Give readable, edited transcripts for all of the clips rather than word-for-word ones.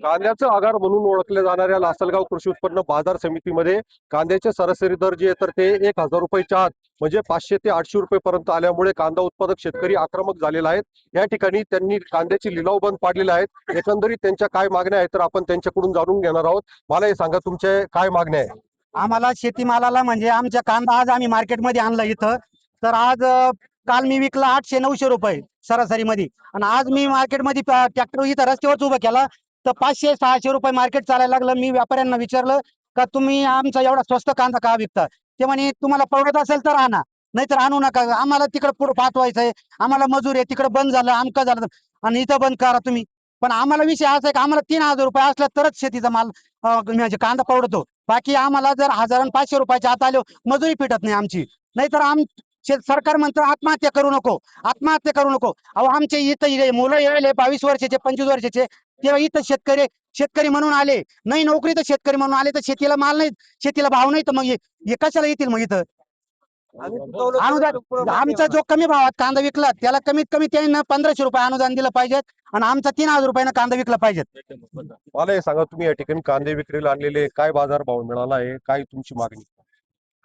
कांद्याचं आगार म्हणून ओळखले जाणाऱ्या लासलगाव कृषी उत्पन्न बाजार समितीमध्ये कांद्याचे सरासरी दर जे तर ते 1000 रुपयाच्या आत म्हणजे 500 ते 800 रुपये पर्यंत आल्यामुळे कांदा उत्पादक शेतकरी आक्रमक झालेला आहेत. या ठिकाणी त्यांनी कांद्याची लिलाव बंद पाडलेले आहेत. एकंदरीत त्यांच्या काय मागण्या आहेत तर आपण त्यांच्याकडून जाणून घेणार आहोत. मला हे सांगा तुमच्या काय मागण्या आहेत? आम्हाला शेतीमालाला म्हणजे आमच्या कांदा आज आम्ही मार्केटमध्ये आणला इथं, तर आज काल मी विकला 800-900 रुपये सरासरी मध्ये, आणि आज मी मार्केटमध्ये ट्रॅक्टर इथं रस्त्यावर उभा केला तर 500-600 रुपये मार्केट चालायला लागलं. मी व्यापाऱ्यांना विचारलं का तुम्ही आमचा एवढा स्वस्त कांदा का विकता? ते म्हणे तुम्हाला परवडत असेल तर आणा, नाहीतर आणू नका. आम्हाला तिकडे पुढे पाठवायचंय, आम्हाला मजूर आहे, तिकडे बंद झालं, आमका झालं आणि इथं बंद करा तुम्ही. पण आम्हाला विषय असा आहे की आम्हाला 3000 रुपये असला तरच शेतीचा माल म्हणजे कांदा परवडतो. बाकी आम्हाला जर 1000 आणि 500 रुपयाच्या आत आलो मजुरी फिटत नाही आमची. नाहीतर सरकार म्हणतं आत्महत्या करू नको, आत्महत्या करू नको. अहो आमचे इथं मुलं येले 22 वर्षाचे 25 वर्षाचे, तेव्हा इथं शेतकरी म्हणून आले नाही, नोकरी तर शेतकरी म्हणून आले, तर शेतीला माल नाही, शेतीला भाव नाही, तर मग हे कशाला येतील? मग इथं अनुदान आमचा जो कमी भावात कांदा विकला त्याला कमीत कमी त्यांना 1500 रुपये अनुदान दिलं पाहिजेत, आणि आमचा 3000 रुपयानं कांदा विकला पाहिजेत. मला हे सांगा तुम्ही या ठिकाणी कांदे विक्रीला आणलेले काय बाजार भाव मिळाला आहे, काय तुमची मागणी?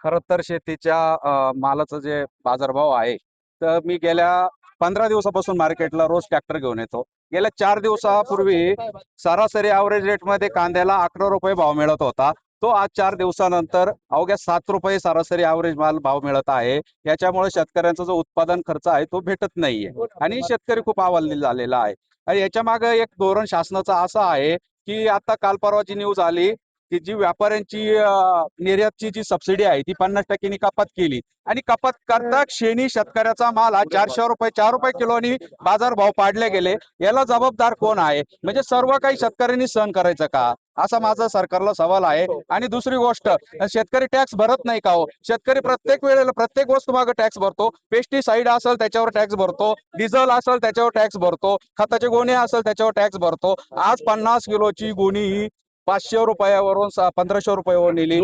खरं तर शेतीच्या मालाचं जे बाजारभाव आहे, तर मी गेल्या 15 दिवसापासून मार्केटला रोज ट्रॅक्टर घेऊन येतो. गेल्या 4 दिवसापूर्वी सरासरी ॲव्हरेज रेटमध्ये कांद्याला 11 रुपये भाव मिळत होता. तो आज 4 दिवसानंतर अवघ्या 7 रुपये सरासरी ॲव्हरेज माल भाव मिळत आहे. याच्यामुळे शेतकऱ्यांचा जो उत्पादन खर्च आहे तो भेटत नाहीये आणि शेतकरी खूप हवालदिल झालेला आहे. आणि याच्या मागे एक धोरण शासनाचं असं आहे की आता काल परवाची न्यूज आली की जी व्यापाऱ्यांची निर्यातची जी सबसिडी आहे ती 50% कपात केली, आणि कपात करता क्षणी शेतकऱ्याचा माल हा 400 रुपये 4 रुपये किलोनी बाजार भाव पाडले गेले. याला जबाबदार कोण आहे? म्हणजे सर्व काही शेतकऱ्यांनी सहन करायचं का, असा माझा सरकारला सवाल आहे. आणि दुसरी गोष्ट, शेतकरी टॅक्स भरत नाही का हो? शेतकरी प्रत्येक वेळेला प्रत्येक वस्तू मागे टॅक्स भरतो. पेस्टिसाइड असेल त्याच्यावर टॅक्स भरतो, डिझेल असेल त्याच्यावर टॅक्स भरतो, खताचे गोणे असेल त्याच्यावर टॅक्स भरतो. आज 50 किलोची गोणी ही 500 रुपयावरून 1500 रुपयावर नेली.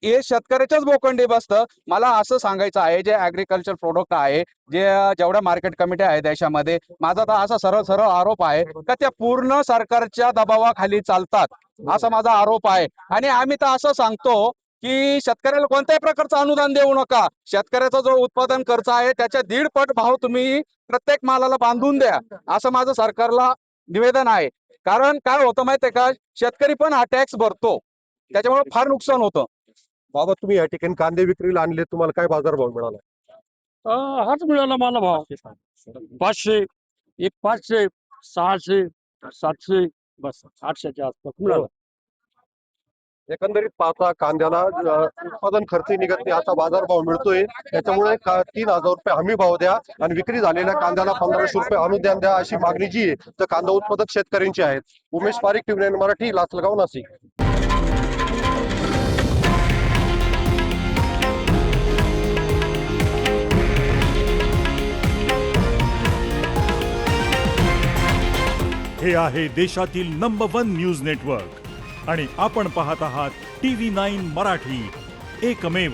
हे शेतकऱ्याच्याच बोकंडी बसतं. मला असं सांगायचं आहे, जे ऍग्रिकल्चर प्रोडक्ट आहे, जेवढ्या मार्केट कमिट्या आहेत देशामध्ये, माझा तर असा सरळ आरोप आहे का त्या पूर्ण सरकारच्या दबावाखाली चालतात, असा माझा आरोप आहे. आणि आम्ही तर असं सांगतो की शेतकऱ्याला कोणत्याही प्रकारचं अनुदान देऊ नका. शेतकऱ्याचा जो उत्पादन खर्च आहे त्याच्या 1.5 पट भाव तुम्ही प्रत्येक मालाला बांधून द्या, असं माझं सरकारला निवेदन आहे. कारण काय होतं माहितीये का, शेतकरी पण हा टॅक्स भरतो, त्याच्यामुळे फार नुकसान होतं. बाबा तुम्ही या ठिकाणी कांदे विक्रीला आणले, तुम्हाला काय बाजार भाव मिळाला? हाच मिळाला मला भाव 500, एक 500, 600, 700, बस 800च्या आसपास मिळाला. एकंदरीत पाहता कांद्याला उत्पादन खर्च निघत नाही असा बाजार भाव मिळतोय. त्याच्यामुळे 3000 रुपये हमी भाव द्या आणि विक्री झालेल्या कांद्याला 1500 रुपये अनुदान द्या, अशी मागणी जी आहे तर कांदा उत्पादक शेतकऱ्यांची आहे. उमेश पारिक, टीव्ही9 मराठी, लासलगाव, नाशिक. हे आहे देशातील नंबर 1 न्यूज नेटवर्क आणि आपण पाहत आहात TV9 मराठी, एकमेव.